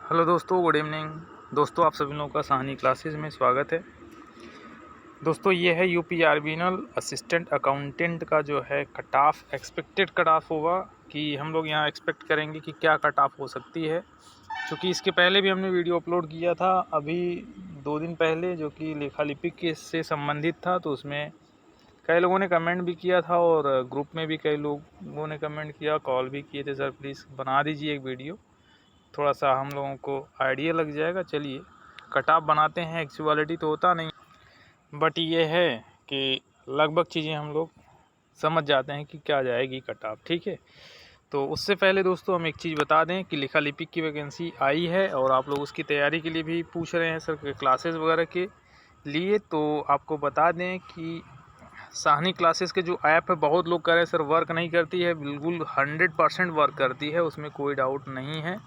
Hello दोस्तों, good evening. दोस्तों, आप सभी लोगों का साहनी क्लासेस में स्वागत है। दोस्तों, ये है यूपी आर्बिनल असिस्टेंट अकाउंटेंट का जो है cut off, expected cut off होगा कि हम लोग यहाँ एक्सपेक्ट करेंगे कि क्या कट ऑफ हो सकती है। क्योंकि इसके पहले भी हमने वीडियो अपलोड किया था अभी 2 दिन पहले, जो कि लेखा लिपि के से संबंधित था। तो उसमें कई लोगों ने कमेंट भी किया था और ग्रुप में भी कई लोगों ने कमेंट किया, कॉल भी किए थे, सर प्लीज़ बना दीजिए एक वीडियो, थोड़ा सा हम लोगों को आइडिया लग जाएगा। चलिए कट ऑफ बनाते हैं। एक्चुअलिटी तो होता नहीं, बट ये है कि लगभग चीज़ें हम लोग समझ जाते हैं कि क्या जाएगी कट ऑफ। ठीक है, तो उससे पहले दोस्तों हम एक चीज़ बता दें कि लेखा लिपिक की वैकेंसी आई है और आप लोग उसकी तैयारी के लिए भी पूछ रहे हैं सर, क्लासेस वगैरह के लिए। तो आपको बता दें कि साहनी क्लासेस के जो ऐप है, बहुत लोग कह रहे हैं सर वर्क नहीं करती है। बिल्कुल 100% वर्क करती है, उसमें कोई डाउट नहीं है।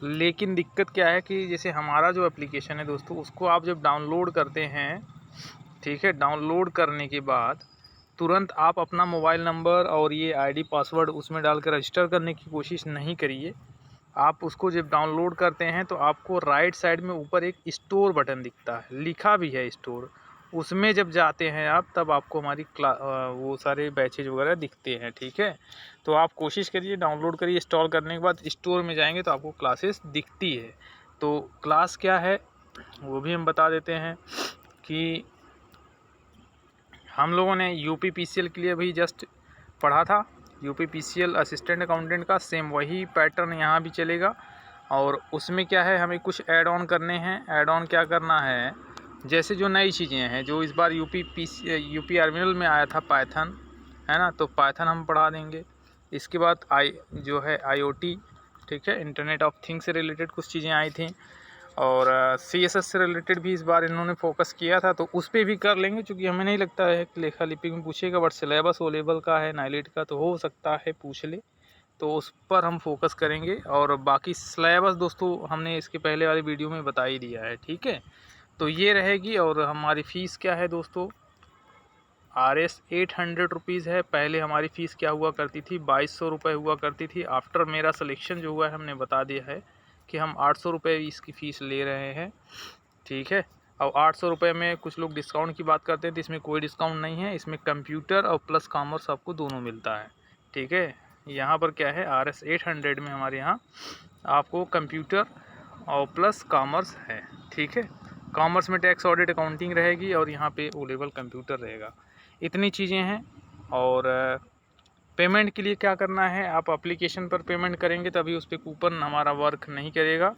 लेकिन दिक्कत क्या है कि जैसे हमारा जो एप्लीकेशन है दोस्तों, उसको आप जब डाउनलोड करते हैं, ठीक है, डाउनलोड करने के बाद तुरंत आप अपना मोबाइल नंबर और ये आईडी पासवर्ड उसमें डाल कर रजिस्टर करने की कोशिश नहीं करिए। आप उसको जब डाउनलोड करते हैं तो आपको राइट साइड में ऊपर एक स्टोर बटन दिखता है, लिखा भी है स्टोर। उसमें जब जाते हैं आप, तब आपको हमारी वो सारे बैचेज वगैरह दिखते हैं। ठीक है, तो आप कोशिश करिए, डाउनलोड करिए, इंस्टॉल करने के बाद स्टोर में जाएंगे तो आपको क्लासेस दिखती है। तो क्लास क्या है वो भी हम बता देते हैं कि हम लोगों ने यूपीपीसीएल के लिए अभी जस्ट पढ़ा था। यूपीपीसीएल असिस्टेंट अकाउंटेंट का सेम वही पैटर्न यहाँ भी चलेगा। और उसमें क्या है, हमें कुछ ऐड ऑन करने हैं। ऐड ऑन क्या करना है, जैसे जो नई चीज़ें हैं जो इस बार यूपी आर्मिनल में आया था, पाइथन है ना, तो पाइथन हम पढ़ा देंगे। इसके बाद जो है आईओटी, ठीक है, इंटरनेट ऑफ थिंग्स से रिलेटेड कुछ चीज़ें आई थी। और सीएसएस से रिलेटेड भी इस बार इन्होंने फोकस किया था, तो उस पर भी कर लेंगे। क्योंकि हमें नहीं लगता है कि लेखा लिपि में पूछेगा, बट सिलेबस ओ लेवल का है, नाइलेट का, तो हो सकता है पूछ ले, तो उस पर हम फोकस करेंगे। और बाकी सिलेबस दोस्तों हमने इसके पहले वाली वीडियो में बता ही दिया है। ठीक है, तो ये रहेगी। और हमारी फ़ीस क्या है दोस्तों, RS 800 रुपीज़ है। पहले हमारी फ़ीस क्या हुआ करती थी, 2200 रुपये हुआ करती थी। आफ्टर मेरा सिलेक्शन जो हुआ है, हमने बता दिया है कि हम 800 रुपये इसकी फ़ीस ले रहे हैं। ठीक है, और 800 रुपये में कुछ लोग डिस्काउंट की बात करते हैं, तो इसमें कोई डिस्काउंट नहीं है। इसमें कंप्यूटर और प्लस कॉमर्स आपको दोनों मिलता है। ठीक है, यहाँ पर क्या है, RS 800 में हमारे यहाँ आपको कंप्यूटर और प्लस कॉमर्स है। ठीक है, कॉमर्स में टैक्स ऑडिट अकाउंटिंग रहेगी और यहाँ पे ओ लेवल कंप्यूटर रहेगा। इतनी चीज़ें हैं। और पेमेंट के लिए क्या करना है, आप एप्लीकेशन पर पेमेंट करेंगे तभी उस पर कूपन हमारा वर्क नहीं करेगा।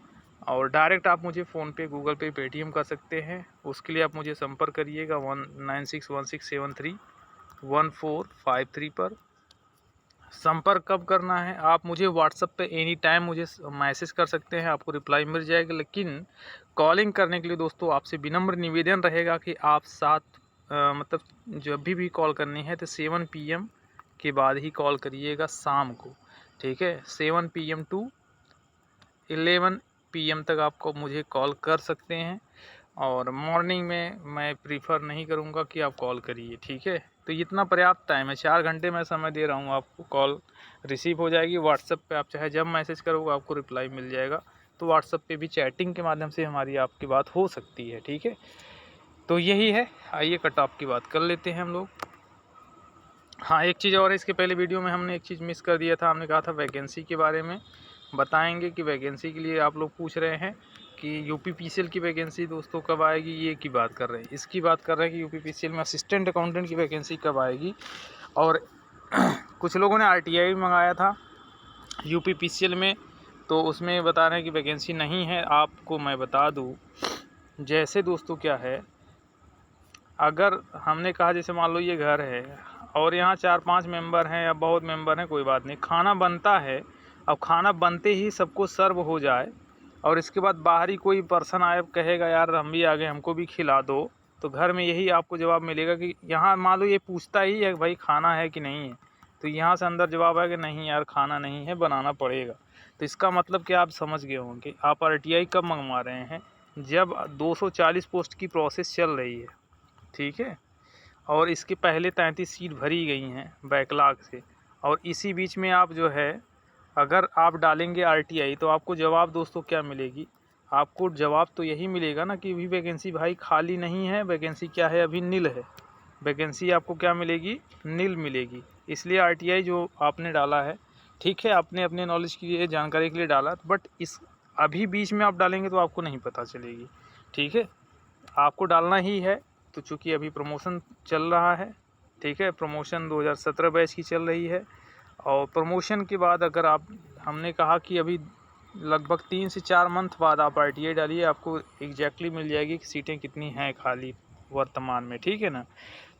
और डायरेक्ट आप मुझे फ़ोनपे, गूगल पे, पेटीएम कर सकते हैं। उसके लिए आप मुझे संपर्क करिएगा 1961673143 पर। संपर्क कब करना है, आप मुझे व्हाट्सएप पे एनी टाइम मुझे मैसेज कर सकते हैं, आपको रिप्लाई मिल जाएगा। लेकिन कॉलिंग करने के लिए दोस्तों आपसे विनम्र निवेदन रहेगा कि आप मतलब जब भी कॉल करनी है तो 7 PM के बाद ही कॉल करिएगा, शाम को। ठीक है, 7 PM टू 11 PM तक आपको मुझे कॉल कर सकते हैं। और मॉर्निंग में मैं प्रीफर नहीं करूँगा कि आप कॉल करिए। ठीक है, तो इतना पर्याप्त टाइम है, 4 घंटे मैं समय दे रहा हूँ आपको। कॉल रिसीव हो जाएगी व्हाट्सएप पे, आप चाहे जब मैसेज करोगे आपको रिप्लाई मिल जाएगा। तो व्हाट्सएप पे भी चैटिंग के माध्यम से हमारी आपकी बात हो सकती है। ठीक है, तो यही है। आइए कट ऑफ की बात कर लेते हैं हम लोग। हाँ, एक चीज़ और है, इसके पहले वीडियो में हमने एक चीज़ मिस कर दिया था। हमने कहा था वैकेंसी के बारे में बताएंगे कि वैकेंसी के लिए आप लोग पूछ रहे हैं कि यूपीपीसीएल की वैकेंसी दोस्तों कब आएगी, ये की बात कर रहे हैं। इसकी बात कर रहे हैं कि यूपीपीसीएल में असिस्टेंट अकाउंटेंट की वैकेंसी कब आएगी। और कुछ लोगों ने RTI मंगाया था यूपीपीसीएल में, तो उसमें बता रहे हैं कि वैकेंसी नहीं है। आपको मैं बता दूँ, जैसे दोस्तों क्या है, अगर हमने कहा जैसे मान लो ये घर है और यहाँ 4-5 मेंबर हैं या बहुत मेंबर हैं, कोई बात नहीं, खाना बनता है। अब खाना बनते ही सबको सर्व हो जाए और इसके बाद बाहरी कोई पर्सन आए, कहेगा यार हम भी आ गए, हमको भी खिला दो, तो घर में यही आपको जवाब मिलेगा कि यहाँ मान लो ये पूछता ही है भाई खाना है कि नहीं है, तो यहाँ से अंदर जवाब है कि नहीं यार खाना नहीं है, बनाना पड़ेगा। तो इसका मतलब कि आप समझ गए होंगे। आप RTI कब मंगवा रहे हैं, जब 240 पोस्ट की प्रोसेस चल रही है। ठीक है, और इसके पहले 33 सीट भरी गई हैं बैकलॉग से। और इसी बीच में आप जो है, अगर आप डालेंगे RTI तो आपको जवाब दोस्तों क्या मिलेगी, आपको जवाब तो यही मिलेगा ना कि अभी वैकेंसी भाई खाली नहीं है, वैकेंसी क्या है, अभी नील है। वैकेंसी आपको क्या मिलेगी, नील मिलेगी। इसलिए आरटीआई जो आपने डाला है, ठीक है, आपने अपने नॉलेज के लिए, जानकारी के लिए डाला, बट इस अभी बीच में आप डालेंगे तो आपको नहीं पता चलेगी। ठीक है, आपको डालना ही है। तो चूँकि अभी प्रमोशन चल रहा है, ठीक है, प्रमोशन 2017 बैच की चल रही है, और प्रमोशन के बाद अगर आप, हमने कहा कि अभी लगभग 3 से 4 मंथ बाद आप आरटीआई डालिए, आपको एग्जैक्टली मिल जाएगी कि सीटें कितनी हैं खाली वर्तमान में। ठीक है ना।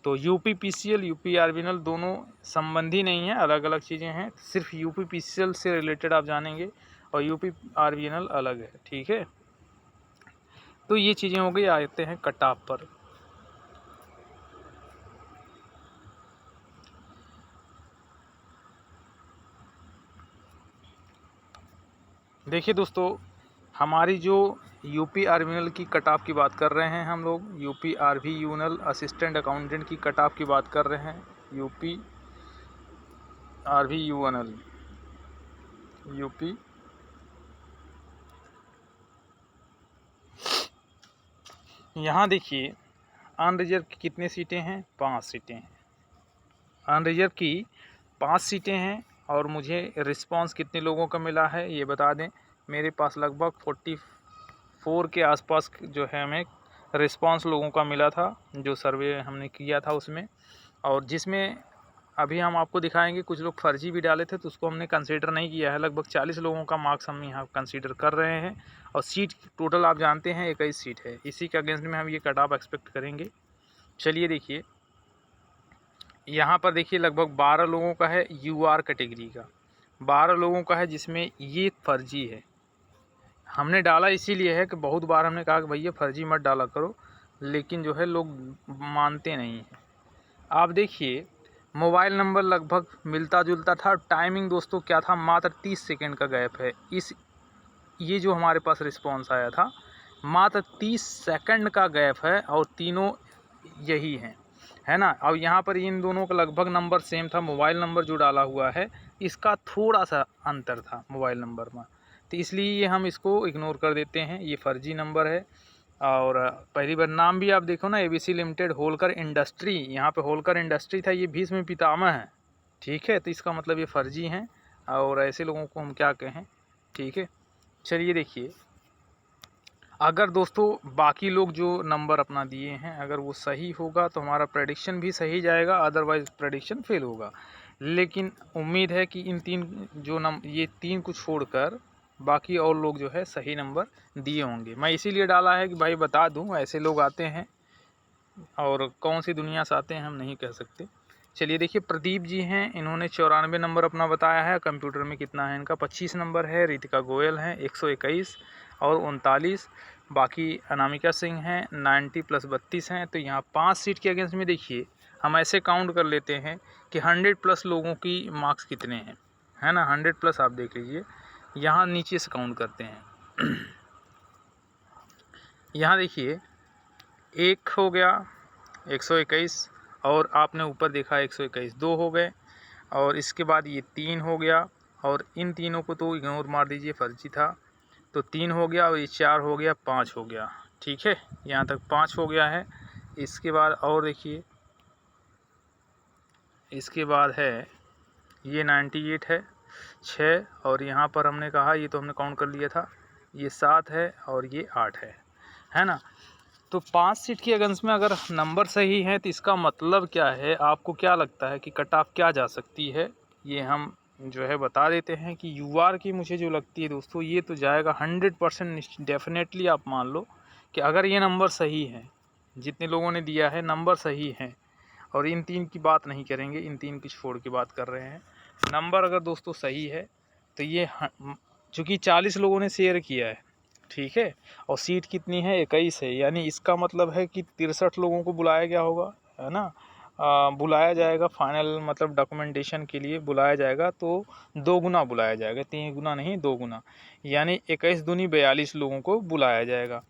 तो यूपी पीसीएल, यूपी आरबीएनएल दोनों संबंधी नहीं है, अलग अलग चीज़ें हैं। सिर्फ यूपी पीसीएल से रिलेटेड आप जानेंगे और यूपी आरबीएनएल अलग है। ठीक है, तो ये चीज़ें हो गई। आते हैं कट ऑफ पर। देखिए दोस्तों, हमारी जो यूपी आरबीएनएल की कट ऑफ की बात कर रहे हैं हम लोग, यूपी आरबीएनएल असिस्टेंट अकाउंटेंट की कट ऑफ की बात कर रहे हैं। यूपी आरबीएनएल, यूपी यहाँ देखिए अनरिजर्व की कितनी सीटें हैं, 5 सीटें हैं। अनरिजर्व की 5 सीटें हैं। और मुझे रिस्पांस कितने लोगों का मिला है ये बता दें। मेरे पास लगभग 44 के आसपास जो है हमें रिस्पांस लोगों का मिला था, जो सर्वे हमने किया था उसमें। और जिसमें अभी हम आपको दिखाएंगे कुछ लोग फर्जी भी डाले थे, तो उसको हमने कंसीडर नहीं किया है। लगभग 40 लोगों का मार्क्स हम यहाँ कंसीडर कर रहे हैं। और सीट टोटल आप जानते हैं 21 सीट है। इसी के अगेंस्ट में हम ये कट ऑफ एक्सपेक्ट करेंगे। चलिए देखिए, यहाँ पर देखिए लगभग 12 लोगों का है यूआर कैटेगरी का, 12 लोगों का है जिसमें ये फर्जी है। हमने डाला इसीलिए है कि बहुत बार हमने कहा कि भैया फर्जी मत डाला करो, लेकिन जो है लोग मानते नहीं हैं। आप देखिए मोबाइल नंबर लगभग मिलता जुलता था। टाइमिंग दोस्तों क्या था, मात्र 30 सेकंड का गैप है। ये जो हमारे पास रिस्पॉन्स आया था, मात्र 30 सेकंड का गैप है, और तीनों यही हैं, है ना। अब यहाँ पर इन दोनों का लगभग नंबर सेम था। मोबाइल नंबर जो डाला हुआ है इसका थोड़ा सा अंतर था मोबाइल नंबर में, तो इसलिए हम इसको इग्नोर कर देते हैं। ये फर्जी नंबर है। और पहली बार नाम भी आप देखो ना, एबीसी लिमिटेड होलकर इंडस्ट्री, यहाँ पे होलकर इंडस्ट्री था, ये भीष्म पितामह है। ठीक है, तो इसका मतलब ये फर्जी हैं, और ऐसे लोगों को हम क्या कहें। ठीक है, चलिए देखिए, अगर दोस्तों बाकी लोग जो नंबर अपना दिए हैं अगर वो सही होगा तो हमारा प्रेडिक्शन भी सही जाएगा, अदरवाइज़ प्रेडिक्शन फेल होगा। लेकिन उम्मीद है कि इन तीन जो ये 3 को छोड़कर बाकी और लोग जो है सही नंबर दिए होंगे। मैं इसीलिए डाला है कि भाई बता दूं, ऐसे लोग आते हैं और कौन सी दुनिया से आते हैं हम नहीं कह सकते। चलिए देखिए, प्रदीप जी हैं, इन्होंने 94 नंबर अपना बताया है। कंप्यूटर में कितना है इनका, 25 नंबर है। रितिका गोयल हैं 121 और 39। बाकी अनामिका सिंह हैं 90 + 32 हैं। तो यहाँ 5 सीट के अगेंस्ट में देखिए हम ऐसे काउंट कर लेते हैं कि 100+ लोगों की मार्क्स कितने हैं, है ना। 100+ आप देख लीजिए, यहाँ नीचे से काउंट करते हैं। यहाँ देखिए 1 हो गया 121, और आपने ऊपर देखा 121, 2 हो गए, और इसके बाद ये 3 हो गया, और इन तीनों को तो इग्नोर मार दीजिए, फर्जी था। तो 3 हो गया, और ये 4 हो गया, 5 हो गया। ठीक है, यहाँ तक 5 हो गया है। इसके बाद और देखिए, इसके बाद है ये 98 है 6, और यहाँ पर हमने कहा, ये तो हमने काउंट कर लिया था, ये 7 है और ये 8 है ना। तो 5 सीट के अगेंस्ट में अगर नंबर सही है तो इसका मतलब क्या है, आपको क्या लगता है कि कट ऑफ क्या जा सकती है, ये हम जो है बता देते हैं कि यूआर की मुझे जो लगती है दोस्तों, ये तो जाएगा 100% डेफिनेटली। आप मान लो कि अगर ये नंबर सही है, जितने लोगों ने दिया है नंबर सही है, और इन 3 की बात नहीं करेंगे, इन 3 की छोड़ की बात कर रहे हैं, नंबर अगर दोस्तों सही है तो ये चूँकि 40 लोगों ने शेयर किया है, ठीक है, और सीट कितनी है 21 है, यानी इसका मतलब है कि 63 लोगों को बुलाया गया होगा, है ना। बुलाया जाएगा फाइनल, मतलब डॉक्यूमेंटेशन के लिए बुलाया जाएगा, तो 2 गुना बुलाया जाएगा, 3 गुना नहीं 2 गुना, यानी 21 दूनी 42 लोगों को बुलाया जाएगा।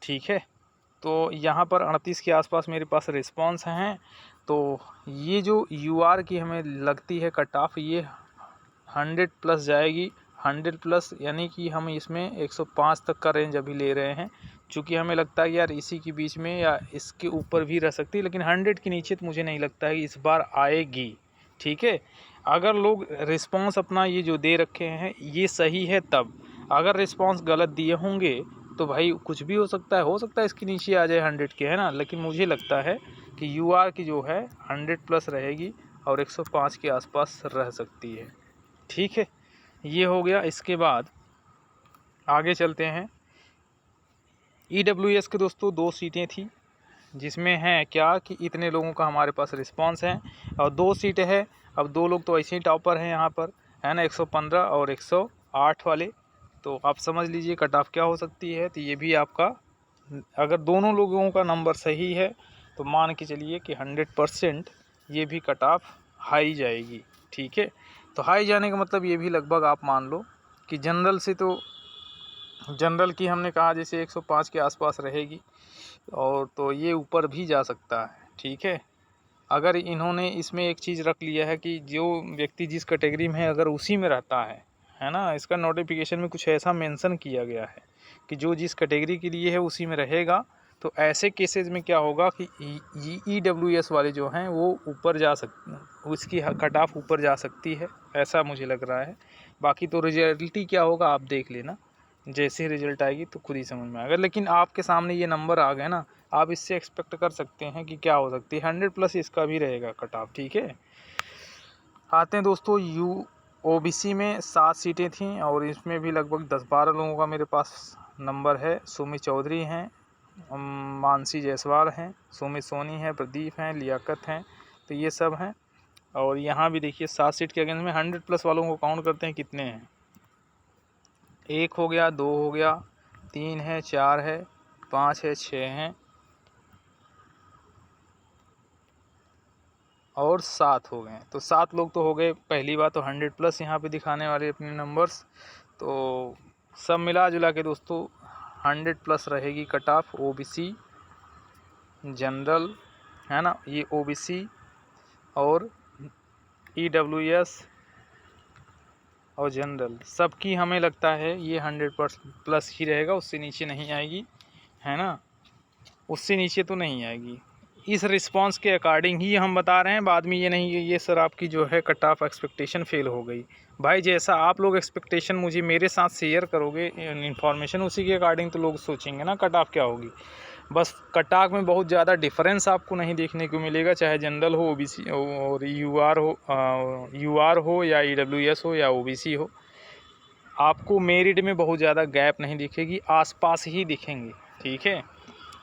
ठीक है, तो यहाँ पर 38 के आसपास मेरे पास रिस्पॉन्स हैं। तो ये जो यूआर की हमें लगती है कट ऑफ, ये 100+ जाएगी, 100 प्लस, यानी कि हम इसमें 105 तक का रेंज अभी ले रहे हैं, क्योंकि हमें लगता है कि यार इसी के बीच में या इसके ऊपर भी रह सकती है, लेकिन 100 के नीचे तो मुझे नहीं लगता है कि इस बार आएगी। ठीक है, अगर लोग रिस्पॉन्स अपना ये जो दे रखे हैं ये सही है, तब अगर रिस्पॉन्स गलत दिए होंगे तो भाई कुछ भी हो सकता है इसके नीचे आ जाए 100 के, है ना। लेकिन मुझे लगता है कि UR की जो है 100 प्लस रहेगी और 105 के आसपास रह सकती है। ठीक है, ये हो गया। इसके बाद आगे चलते हैं। EWS के दोस्तों 2 सीटें थी, जिसमें है क्या कि इतने लोगों का हमारे पास रिस्पांस है और 2 सीटें हैं। अब 2 लोग तो ऐसे ही टॉपर हैं यहाँ पर, है ना, 115 और 108 वाले। तो आप समझ लीजिए कट ऑफ क्या हो सकती है। तो ये भी आपका, अगर दोनों लोगों का नंबर सही है तो मान के चलिए कि 100% ये भी कट ऑफ हाई जाएगी। ठीक है, तो हाई जाने का मतलब ये भी लगभग आप मान लो कि जनरल से, तो जनरल की हमने कहा जैसे 105 के आसपास रहेगी, और तो ये ऊपर भी जा सकता है। ठीक है, अगर इन्होंने इसमें एक चीज़ रख लिया है कि जो व्यक्ति जिस कैटेगरी में है अगर उसी में रहता है ना, इसका नोटिफिकेशन में कुछ ऐसा मेंशन किया गया है कि जो जिस कैटेगरी के लिए है उसी में रहेगा, तो ऐसे केसेस में क्या होगा कि EWS वाले जो हैं वो ऊपर जा उसकी कट ऑफ ऊपर जा सकती है, ऐसा मुझे लग रहा है। बाकी तो रिजल्ट क्या होगा आप देख लेना, जैसे रिजल्ट आएगी तो खुद ही समझ में आएगा। लेकिन आपके सामने ये नंबर आ गए ना, आप इससे एक्सपेक्ट कर सकते हैं कि क्या हो सकती है, 100 प्लस इसका भी रहेगा कट ऑफ। ठीक है, आते हैं दोस्तों OBC में 7 सीटें थीं और इसमें भी लगभग 10-12 लोगों का मेरे पास नंबर है। सुमित चौधरी हैं, मानसी जायसवाल हैं, सुमित सोनी हैं, प्रदीप हैं, लियाकत हैं, तो ये सब हैं। और यहाँ भी देखिए 7 सीट के अगेंस्ट में 100 प्लस वालों को काउंट करते हैं कितने हैं। 1 हो गया, 2 हो गया, 3 है, 4 है, 5 है, 6 हैं और 7 हो गए। तो 7 लोग तो हो गए। पहली बात तो 100 प्लस यहाँ पे दिखाने वाले अपने नंबर्स। तो सब मिला जुला के दोस्तों 100 प्लस रहेगी कट ऑफ। OBC, जनरल, है ना, ये OBC और EWS और जनरल सबकी हमें लगता है ये 100 प्लस ही रहेगा, उससे नीचे नहीं आएगी, है ना, उससे नीचे तो नहीं आएगी। इस रिस्पांस के अकॉर्डिंग ही हम बता रहे हैं, बाद में ये नहीं कि ये सर आपकी जो है कट ऑफ एक्सपेक्टेशन फेल हो गई। भाई जैसा आप लोग एक्सपेक्टेशन मुझे मेरे साथ शेयर करोगे इन्फॉर्मेशन, उसी के अकॉर्डिंग तो लोग सोचेंगे ना कट ऑफ क्या होगी। बस कट ऑफ में बहुत ज़्यादा डिफरेंस आपको नहीं देखने को मिलेगा, चाहे जनरल हो, OBC और UR हो या EWS हो या OBC हो, आपको मेरिट में बहुत ज़्यादा गैप नहीं दिखेगी, आसपास ही दिखेंगे। ठीक है,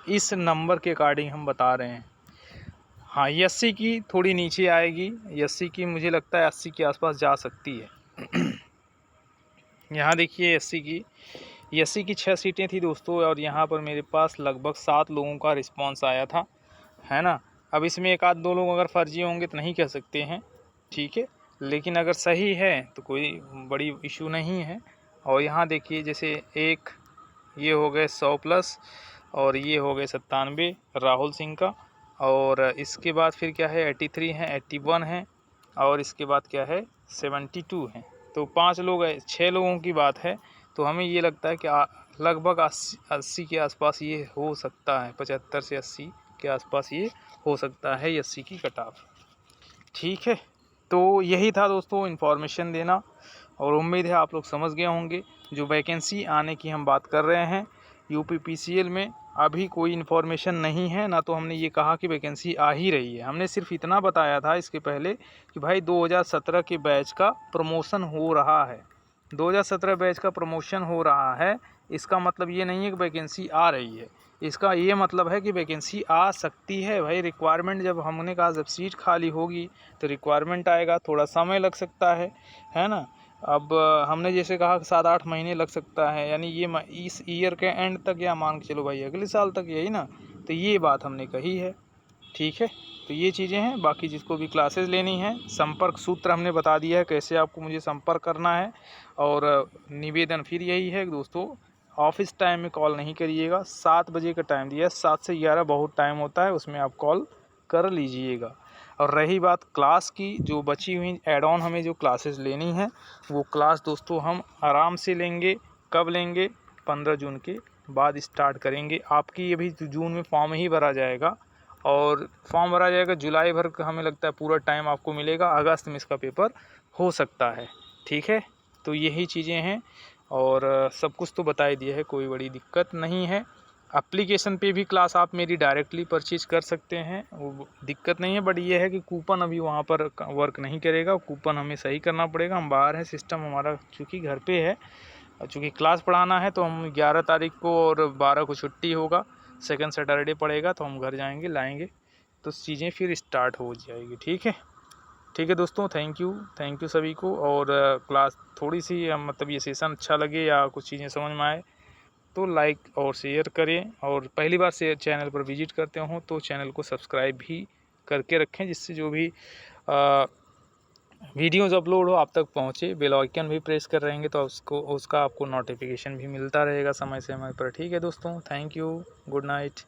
इस नंबर के अकॉर्डिंग हम बता रहे हैं। हाँ, 80 की थोड़ी नीचे आएगी, 80 की मुझे लगता है 80 के आसपास जा सकती है। यहाँ देखिए 80 की 6 सीटें थी दोस्तों, और यहाँ पर मेरे पास लगभग 7 लोगों का रिस्पांस आया था, है ना। अब इसमें 1-2 लोग अगर फर्जी होंगे तो नहीं कह सकते हैं, ठीक है, लेकिन अगर सही है तो कोई बड़ी इशू नहीं है। और यहाँ देखिए जैसे एक ये हो गए 100 प्लस और ये हो गए 97 राहुल सिंह का, और इसके बाद फिर क्या है 83 हैं, 81 हैं, और इसके बाद क्या है 72 हैं। तो 5 लोग 6 लोगों की बात है। तो हमें ये लगता है कि लगभग 80 के आसपास ये हो सकता है, 75 से 80 के आसपास ये हो सकता है 80 की कट ऑफ। ठीक है, तो यही था दोस्तों इन्फॉर्मेशन देना, और उम्मीद है आप लोग समझ गए होंगे। जो वैकेंसी आने की हम बात कर रहे हैं UPPCL में, अभी कोई इन्फॉर्मेशन नहीं है, ना तो हमने ये कहा कि वैकेंसी आ ही रही है। हमने सिर्फ इतना बताया था इसके पहले कि भाई 2017 के बैच का प्रमोशन हो रहा है, 2017 बैच का प्रमोशन हो रहा है। इसका मतलब ये नहीं है कि वैकेंसी आ रही है, इसका ये मतलब है कि वैकेंसी आ सकती है। भाई रिक्वायरमेंट, जब हमने कहा जब सीट खाली होगी तो रिक्वायरमेंट आएगा, थोड़ा समय लग सकता है ना। अब हमने जैसे कहा 7-8 महीने लग सकता है, यानी ये इस ईयर के एंड तक, या मान के चलो भाई अगले साल तक, यही ना। तो ये बात हमने कही है। ठीक है, तो ये चीज़ें हैं। बाकी जिसको भी क्लासेस लेनी है, संपर्क सूत्र हमने बता दिया है कैसे आपको मुझे संपर्क करना है। और निवेदन फिर यही है दोस्तों, ऑफिस टाइम में कॉल नहीं करिएगा। 7 बजे का टाइम दिया है, 7 से 11 बहुत टाइम होता है, उसमें आप कॉल कर लीजिएगा। और रही बात क्लास की, जो बची हुई एड ऑन हमें जो क्लासेस लेनी है वो क्लास दोस्तों हम आराम से लेंगे। कब लेंगे? 15 जून के बाद स्टार्ट करेंगे। आपकी अभी जून में फॉर्म ही भरा जाएगा और फॉर्म भरा जाएगा जुलाई भर का, हमें लगता है पूरा टाइम आपको मिलेगा। अगस्त में इसका पेपर हो सकता है। ठीक है, तो यही चीज़ें हैं और सब कुछ तो बता ही दिया है, कोई बड़ी दिक्कत नहीं है। एप्लीकेशन पे भी क्लास आप मेरी डायरेक्टली परचेज कर सकते हैं, वो दिक्कत नहीं है। बट ये है कि कूपन अभी वहाँ पर वर्क नहीं करेगा, कूपन हमें सही करना पड़ेगा। हम बाहर हैं, सिस्टम हमारा चूँकि घर पे है, चूँकि क्लास पढ़ाना है तो हम 11 तारीख को और 12 को छुट्टी होगा, सेकंड सैटरडे पड़ेगा तो हम घर जाएंगे, लाएंगे तो चीज़ें फिर स्टार्ट हो जाएगी। ठीक है दोस्तों, थैंक यू सभी को। और क्लास थोड़ी सी मतलब ये सेशन अच्छा लगे या कुछ चीज़ें समझ में आए तो लाइक और शेयर करें, और पहली बार से चैनल पर विजिट करते हो तो चैनल को सब्सक्राइब भी करके रखें, जिससे जो भी वीडियोज़ अपलोड हो आप तक पहुँचे। बेल आइकन भी प्रेस कर रहेंगे तो उसका आपको नोटिफिकेशन भी मिलता रहेगा समय समय पर। ठीक है दोस्तों, थैंक यू, गुड नाइट।